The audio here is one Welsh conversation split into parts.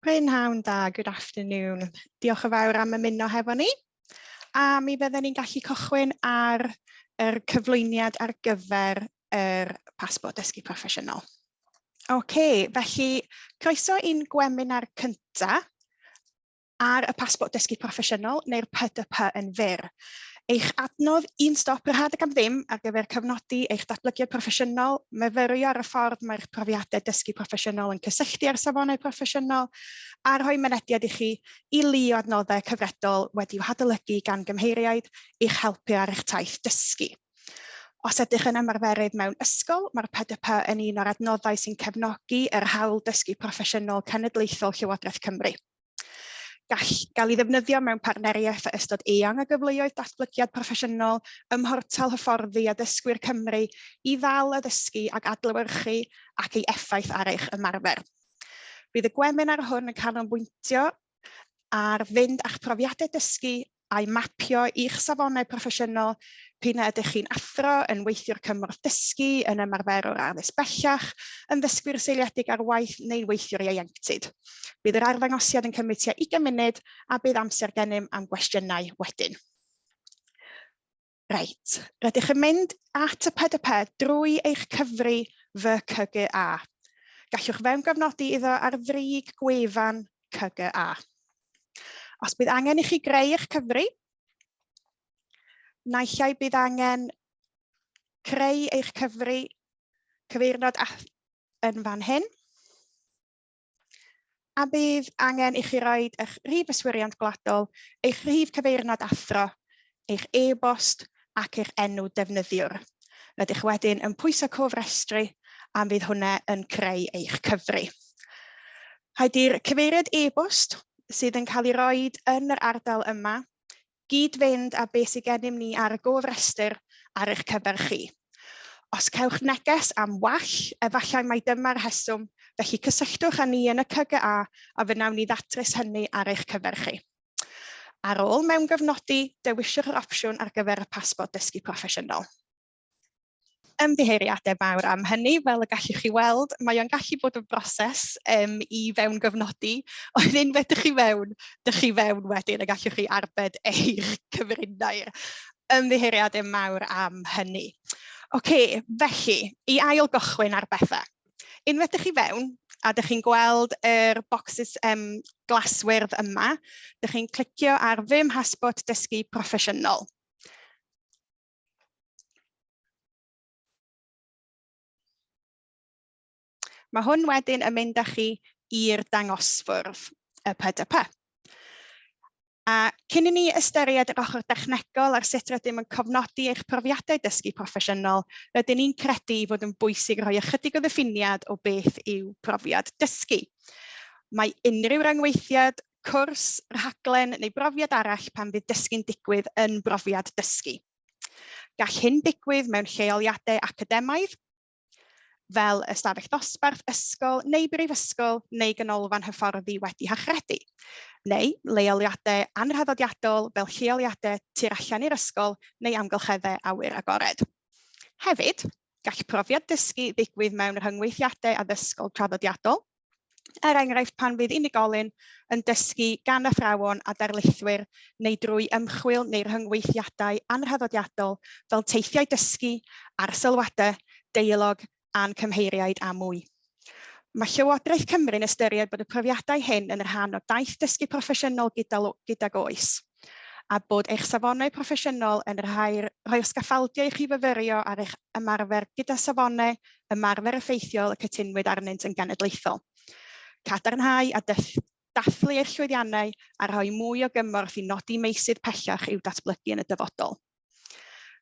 Brynhawn da, good afternoon. Diolch yn fawr am ymuno hefo ni. A mi fydden ni'n gallu cychwyn ar cyflwyniad ar gyfer Pasbort Dysgu Proffesiynol. Felly croeso i'n gwebinar cyntaf ar y Pasbort Dysgu Proffesiynol neu'r PDP yn fyr. Eich adnodd un stop yr rhad ac am ddim ar gyfer cyfnodi eich datblygiad proffesiynol, myfyrio ar y ffordd mae'ch profiadau dysgu proffesiynol yn cysylltu â'r safonau proffesiynol, a rhoi mynediad i chi i lu o adnoddau cyfredol wedi'w hadolygu gan gymheiriaid i'ch helpu ar eich taith dysgu. Os ydych yn ymarferydd mewn ysgol, mae'r PDP yn un o'r adnoddau sy'n cefnogi yr hawl dysgu proffesiynol cenedlaethol Llywodraeth Cymru. Gall gael ei ddefnyddio mewn partneriaeth ystod eang a gyfleoedd datblygiad proffesiynol ym mhortal hyfforddi a dysgwyr Cymru i ddal addysgu ac adlewyrchu ac ei effaith ar eich ymarfer. Bydd y gwebinar hwn yn canolbwyntio ar fynd a'ch profiadau dysgu a'i mapio i'ch safonau proffesiynol p'un ydych chi'n athro, yn weithiwr cymorth dysgu, yn ymarferwr addysg bellach, yn ddysgwyr seiliedig ar waith neu'n weithiwr ieuenctid. Bydd yr arddangosiad yn cymryd tua 20 munud a bydd amser gennym am gwestiynau wedyn. Reit, rydych yn mynd at y PDP drwy eich cyfri FCGA. Gallwch fewngofnodi iddo ar frig gwefan CGA. Os bydd angen i chi greu eich cyfri, naill ai bydd angen creu eich cyfri cyfeirnod yn fan hyn, a bydd angen i chi roed eich rhif yswiriant gwladol, eich rhif cyfeirnod athro, eich e-bost ac eich enw defnyddiwr. Rydych wedyn yn pwyso cofrestru a bydd hwnna yn creu eich cyfri. Rhaid i'r cyfeiriad e-bost sydd yn cael ei roed yn yr ardal yma gyd-fynd â beth sydd gennym ni ar y gofrestr ar eich cyfer chi. Os cewch neges am wall, efallai mai dyma'r rheswm, felly cysylltwch â ni yn y CGA a fe wnawn ni ddatrys hynny ar eich cyfer chi. Ar ôl mewn gofnodi, dewiswch yr opsiwn ar gyfer y Pasbort Dysgu Proffesiynol. Ymddiheuriadau mawr am hynny, fel y gallwch chi weld, mae o'n gallu bod yn broses i fewn gofnodi, ond unwaith dych chi fewn wedyn y gallwch chi arbed eich cyfrindau. Ymddiheuriadau mawr am hynny. Felly, i ail gychwyn ar bethau. Unwaith dych chi fewn, a dych chi'n gweld yr bocsys glaswyrdd yma, dych chi'n clicio ar fy Pasbort Dysgu Proffesiynol. Mae hwn wedyn yn mynd â chi i'r dangosfwrdd y PDP. A cyn i ni ystyried yr ochr dechnegol ar sut rydym yn cofnodi eich profiadau dysgu proffesiynol, rydym ni'n credu fod yn bwysig rhoi ychydig o ddiffiniad o beth yw profiad dysgu. Mae unrhyw rhyngweithiad, cwrs, rhaglen neu brofiad arall pan fydd dysgu'n digwydd yn brofiad dysgu. Gall hyn digwydd mewn lleoliadau academaidd, fel ystafell dosbarth, ysgol neu brifysgol neu ganolfan hyfforddi wedi hachredu, neu leoliadau anrhaddodiadol fel lleoliadau tir allan i'r ysgol neu amgylcheddau awyr agored. Hefyd, gall profiad dysgu ddigwydd mewn rhyngweithiadau addysgol traddodiadol, enghraifft pan fydd unigolyn yn dysgu gan athrawon a darlithwyr neu drwy ymchwil neu rhyngweithiadau anrhaddodiadol fel teithiau dysgu, arsylwadau, deialog a'n cymheiriaid a mwy. Mae Llywodraeth Cymru'n ystyried bod y profiadau hyn yn rhan o daith dysgu proffesiynol gydag oes, a bod eich safonau proffesiynol yn rhoi ysgaffaldiau i chi fyfyrio ar eich ymarfer gyda safonau, ymarfer effeithiol y cytunwyd arnynt yn genedlaethol. Cadarnhau a dathlu eich llwyddiannau a rhoi mwy o gymorth i nodi meysydd pellach i'w datblygu yn y dyfodol.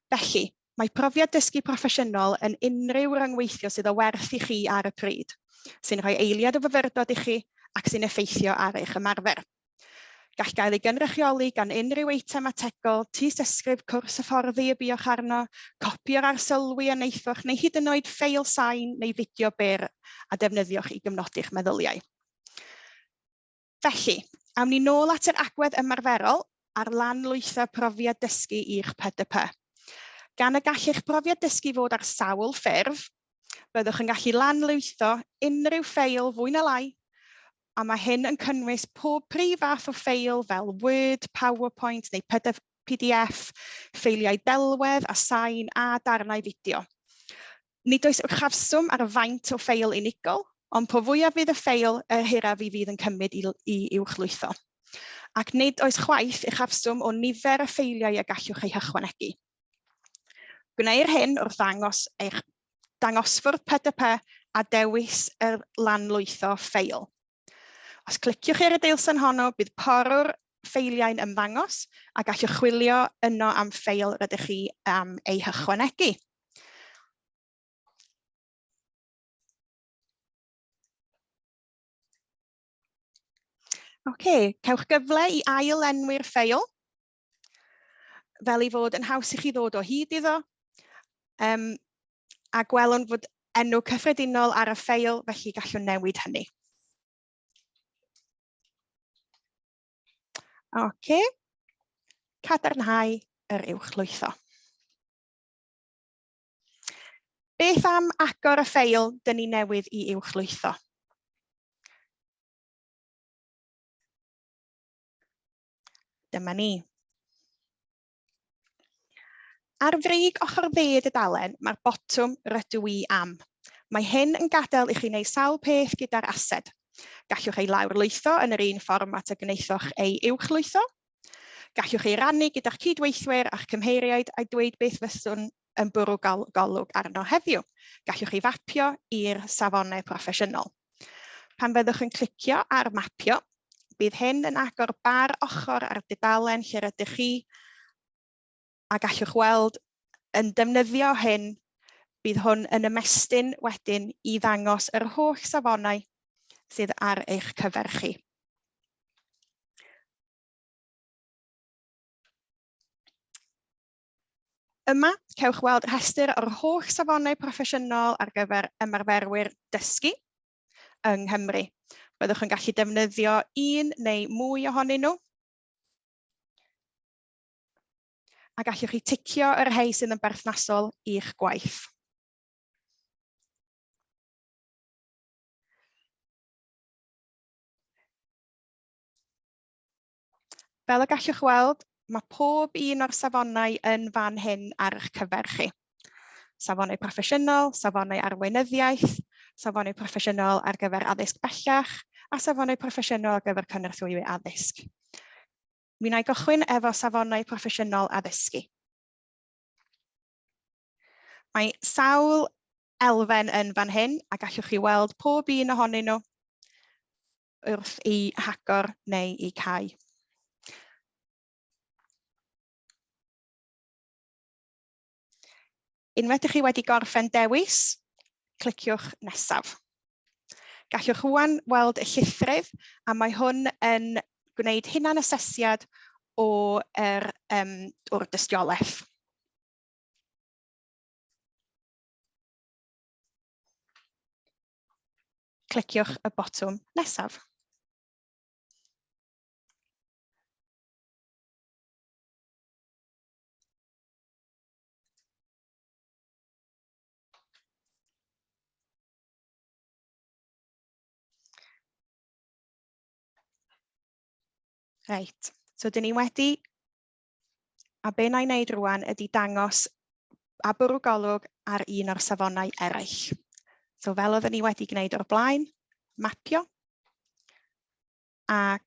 Felly, mae profiad dysgu proffesiynol yn unrhyw ryngweithio sydd o werth i chi ar y pryd, sy'n rhoi eiliad o fyfyrdod i chi ac sy'n effeithio ar eich ymarfer. Gall gael ei gynrychioli gan unrhyw eitem ategol, tystysgrif, cwrs hyfforddi y buwch arno, copi o'r arsylwi a neithwch, neu hyd yn oed ffeil sain neu fideo byr a defnyddiwch i gymnodi'ch meddyliau. Felly, awn ni nôl at yr agwedd ymarferol ar lan lwytho profiad dysgu i'ch PDP. Gan y gall eich profiad dysgu fod ar sawl ffurf, byddwch yn gallu lanlwytho unrhyw ffeil fwy na lai a mae hyn yn cynnwys pob prif fath o ffeil fel Word, PowerPoint neu PDF, ffeiliau delwedd a sain a darnau fideo. Nid oes uchafswm ar y faint o ffeil unigol, ond po fwyaf fydd y ffeil, y hiraf i fydd yn cymryd i uwchlwytho. Ac nid oes chwaith uchafswm o nifer y ffeiliau y gallwch eu hychwanegu. Gwneir hyn wrth ddangos eich dangosfwrdd PDP a dewis y lanlwytho ffeil. Os cliciwch ar y deilsyn honno, bydd porwr ffeiliau'n ymddangos a gallwch chwilio yno am ffeil rydych chi ei hychwanegu. Cewch gyfle i ail-enwi'r ffeil, fel ei fod yn haws i chi ddod o hyd iddo, a gwelwn fod enw cyffredinol ar y ffeil, felly gallwn newid hynny. Cadarnhau yr uwchlwytho. Beth am agor y ffeil dyn ni newydd i uwchlwytho? Dyma ni. Ar frig ochr dde y dudalen, mae'r botwm rydw i am. Mae hyn yn gadael i chi wneud sawl peth gyda'r ased. Gallwch ei lawrlwytho yn yr un fformat y gwneithoch ei uwchlwytho. Gallwch ei rannu gyda'ch cydweithwyr a'ch cymheiriaid a dweud beth fyswn yn bwrw golwg arno heddiw. Gallwch ei fapio i'r safonau proffesiynol. Pan fyddwch yn clicio ar mapio, bydd hyn yn agor bar ochr ar dudalen lle rydych chi a gallwch weld yn defnyddio hyn, bydd hwn yn ymestyn wedyn i ddangos yr holl safonau sydd ar eich cyfer chi. Yma, cewch weld rhestr o'r holl safonau proffesiynol ar gyfer ymarferwyr dysgu yng Nghymru. Byddwch yn gallu defnyddio un neu mwy ohonyn nhw. A gallwch chi ticio yr rhai sydd yn berthnasol i'ch gwaith. Fel y gallwch weld, mae pob un o'r safonau yn fan hyn ar eich cyfer chi. Safonau proffesiynol, safonau arweinyddiaeth, safonau proffesiynol ar gyfer addysg bellach, a safonau proffesiynol ar gyfer cynorthwywr addysg. Mi wna i gychwyn efo safonau proffesiynol addysgu. Mae sawl elfen yn fan hyn a gallwch chi weld pob un ohonyn nhw wrth i hagor neu i cau. Unwaith ydych chi wedi gorffen dewis, cliciwch nesaf. Gallwch rwan weld y llithrydd a mae hwn yn gwneud hunan asesiad o'r dystiolaeth. Cliciwch y botwm nesaf. Reit, so dyn ni wedi, a be na i wneud rwan ydy dangos a bwrw golwg ar un o'r safonau eraill. So fel oedden ni wedi gwneud o'r blaen, mapio, a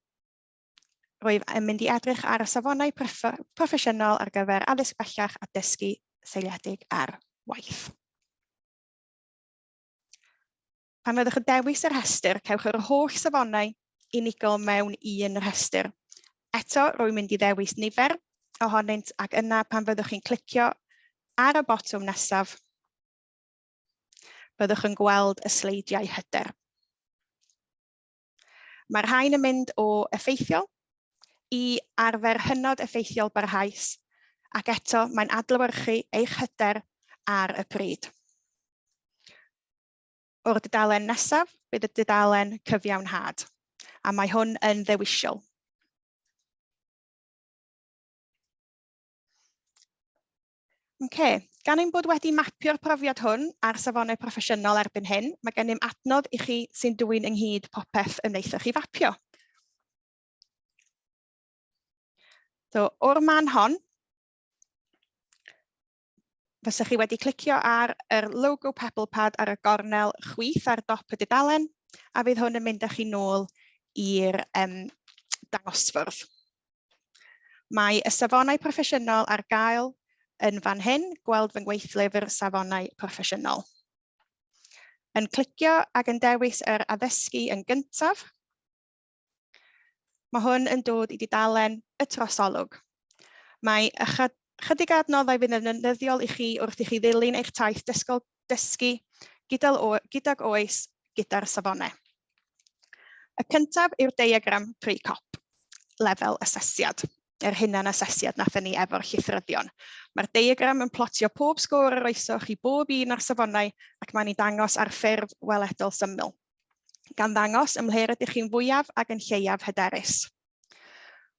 rwyf yn mynd i edrych ar y safonau proffesiynol ar gyfer addysg bellach a dysgu seiliedig ar waith. Pan fyddwch yn dewis yr rhestr, cewch yr holl safonau unigol mewn un rhestr. Eto, rwy'n mynd i ddewis nifer ohonynt ac yna pan fyddwch chi'n clicio ar y botwm nesaf, byddwch yn gweld y sleidiau hyder. Mae'r rhain yn mynd o effeithiol i arfer hynod effeithiol barhaus ac eto mae'n adlewyrchu eich hyder ar y pryd. O'r dudalen nesaf bydd y dudalen cyfiawnhad a mae hwn yn ddewisiol. Gan ein bod wedi mapio'r profiad hwn ar safonau proffesiynol erbyn hyn, mae gennym adnodd i chi sy'n dwyn ynghyd popeth y wnaethoch chi fapio. O'r man hon, fysach chi wedi clicio ar yr logo Pebblepad ar y gornel chwith ar dop y dudalen, a fydd hwn yn mynd â chi nôl i'r dangosfwrdd. Mae y safonau proffesiynol ar gael yn fan hyn, gweld fy ngweithlyfr safonau proffesiynol. Yn clicio ac yn dewis yr addysgu yn gyntaf, mae hwn yn dod i dudalen y trosolwg. Mae chydig adnoddau fydd yn ddefnyddiol i chi wrth i chi ddilyn eich taith dysgu gydag oes gyda'r safonau. Y cyntaf yw'r diagram pre-cop, lefel asesiad, yr hunan asesiad nathon ni efo'r llithryddion. Mae'r diagram yn plotio pob sgôr yr oesoch i bob un o'r safonau ac mae'n ei dangos ar ffurf weledol syml, gan ddangos ymhlera ydych chi'n fwyaf ac yn lleiaf hyderus.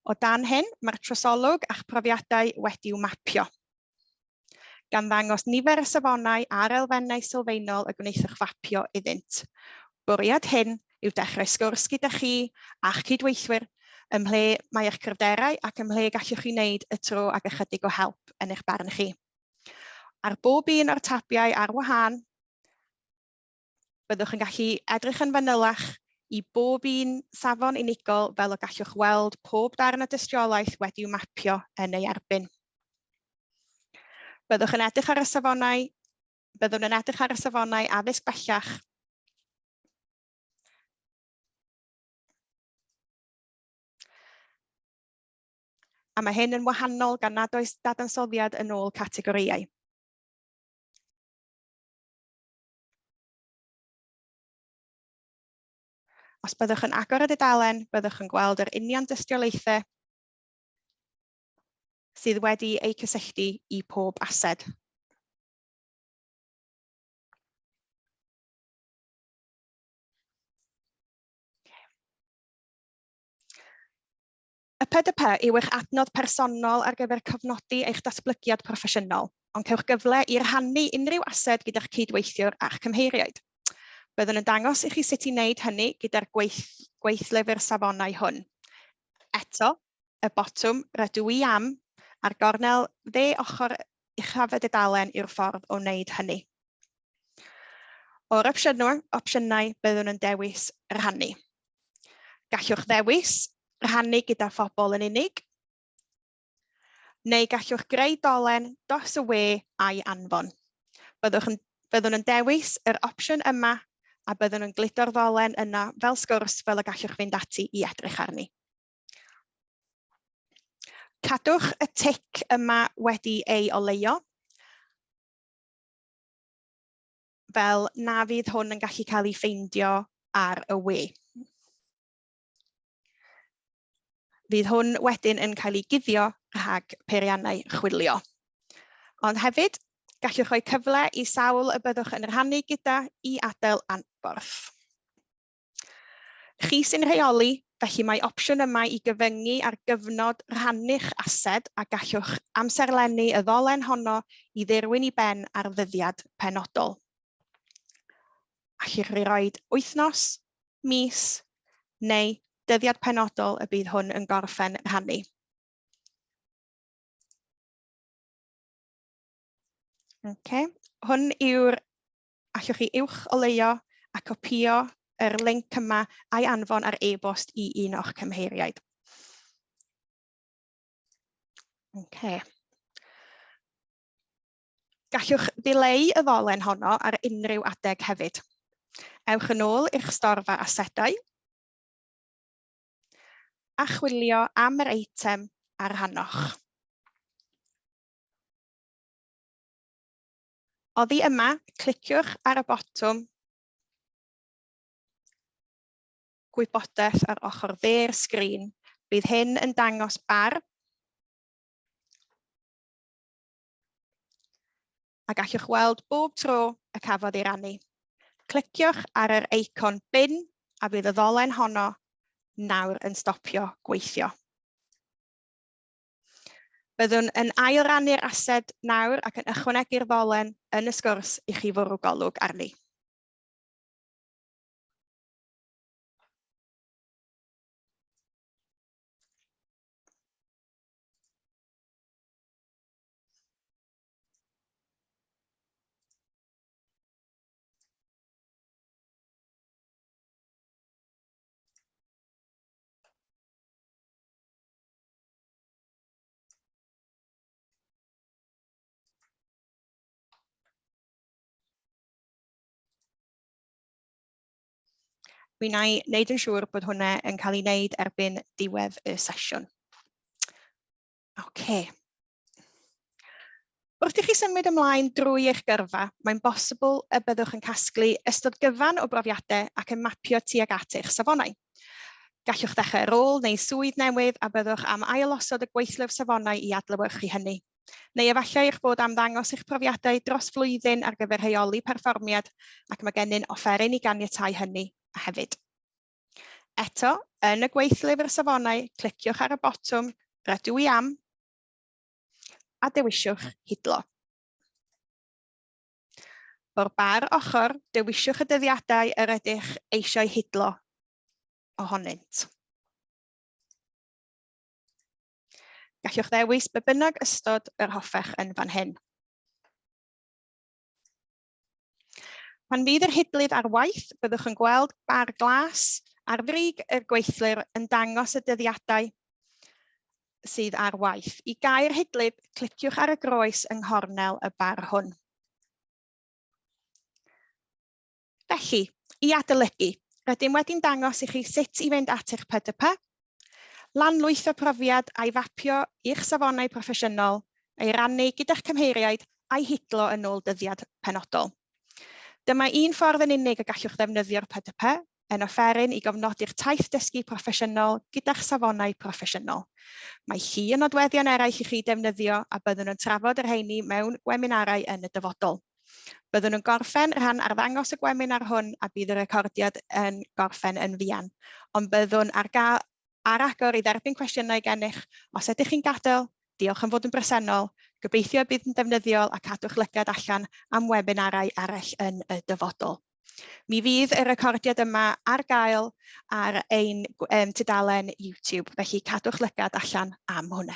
O dan hyn, mae'r trosolwg a'ch profiadau wedi'w mapio, gan ddangos nifer y safonau a'r elfennau sylfaenol y gwnaethoch fapio iddynt. Bwriad hyn yw dechrau sgwrs gyda chi a'ch cydweithwyr ymhle mae eich cryfderau ac ymhle gallwch chi wneud y tro ac ychydig o help yn eich barn chi. Ar bob un o'r tabiau ar wahân, byddwch yn gallu edrych yn fanylach i bob un safon unigol fel y gallwch weld pob darn o dystiolaeth wedi'w mapio yn ei erbyn. Byddwch yn edrych ar y safonau addysg bellach a mae hyn yn wahanol gan nad oes dadansoddiad yn ôl categorïau. Os byddwch yn agor y dudalen, byddwch yn gweld yr union dystiolaethau sydd wedi eu cysylltu i pob ased. Y PDP yw eich adnodd personol ar gyfer cofnodi eich datblygiad proffesiynol, ond cewch gyfle i rhannu unrhyw ased gyda'ch cydweithiwr a'ch cymheiriaid. Byddwn yn dangos i chi sut i wneud hynny gyda'r gweithlyfr safonau hwn. Eto, y botwm rydw i am ar gornel dde ochr uchaf y dudalen yw'r ffordd o wneud hynny. O'r opsiynau byddwn yn dewis rhannu. Gallwch ddewis rhannu gyda phobl yn unig, neu gallwch greu dolen dros y we a'i anfon. Byddwn yn dewis yr opsiwn yma a byddwn yn gludo'r ddolen yna fel sgwrs fel y gallwch fynd ati i edrych arni. Cadwch y tic yma wedi ei oleio, fel na fydd hwn yn gallu cael ei ffeindio ar y we. Fydd hwn wedyn yn cael ei guddio rhag peiriannau chwilio. Ond hefyd, gallwch rhoi cyfle i sawl y byddwch yn rhannu gyda i adael anborth. Chi sy'n rheoli, felly mae opsiwn yma i gyfyngu ar gyfnod rhannu'ch ased a gallwch amserlennu y ddolen honno i ddirwyn i ben ar ddyddiad penodol. Allwch chi roid wythnos, mis neu dyddiad penodol y bydd hwn yn gorffen rhannu. Hwn yw'r, allwch chi uwch oleio a copïo yr linc yma a'i anfon ar e-bost i un o'ch cymheiriaid. Gallwch ddileu y ddolen honno ar unrhyw adeg hefyd. Ewch yn ôl i'ch storfa asedau a chwilio am yr eitem ar rannoch. Oddi yma, cliciwch ar y botwm gwybodaeth ar ochr dde'r sgrin. Bydd hyn yn dangos bar a gallwch weld bob tro y cafodd ei rannu. Cliciwch ar yr eicon bin a bydd y ddolen honno nawr yn stopio gweithio. Byddwn yn ail rannu'r ased nawr ac yn ychwanegu'r ddolen yn y sgwrs i chi fwrw golwg arni. Mi wna i wneud yn siŵr bod hwnna yn cael ei wneud erbyn diwedd y sesiwn. OK. Wrth i chi symud ymlaen drwy eich gyrfa, mae'n bosibl y byddwch yn casglu ystod gyfan o brofiadau ac yn mapio tuag at eich safonau. Gallwch ddechrau rôl neu swydd newydd a byddwch am ailosod y gweithlwr safonau i adlewyrchu hynny. Neu efallai eich bod am ddangos eich profiadau dros flwyddyn ar gyfer rheoli perfformiad ac mae gennym offeryn i ganiatáu hynny hefyd. Eto, yn y gweithlyfr safonau, cliciwch ar y botwm Rydw i am a dewisiwch hidlo. O'r bar ochr, dewisiwch y dyddiadau yr ydych eisiau hidlo ohonynt. Gallwch ddewis be bynnag ystod yr hoffech yn fan hyn. Pan fydd yr hidlydd ar waith, byddwch yn gweld bar glas ar frig y gweithlyr yn dangos y dyddiadau sydd ar waith. I gau'r hidlydd, cliciwch ar y groes yng nghornel y bar hwn. Felly, i adolygu, rydym wedi'n dangos i chi sut i fynd at eich PDP, lanlwytho profiad a'i fapio i'ch safonau proffesiynol, a'i rannu gyda'ch cymheiriaid a'i hidlo yn ôl dyddiad penodol. Dyma un ffordd yn unig y gallwch ddefnyddio'r PDP yn offeryn i gofnodi'r taith dysgu proffesiynol gyda'ch safonau proffesiynol. Mae hi yn nodweddion eraill i chi defnyddio a byddwn yn trafod yr rheini mewn webinarau yn y dyfodol. Byddwn yn gorffen rhan arddangos y webinar hwn a bydd y recordiad yn gorffen yn fuan, ond byddwn ar agor i dderbyn cwestiynau gennych. Os ydych chi'n gadael, diolch am fod yn bresennol, gobeithio bydd yn defnyddiol a cadwch lygad allan am webinarau eraill yn y dyfodol. Mi fydd y recordiad yma ar gael ar ein tudalen YouTube, felly cadwch lygad allan am hwnna.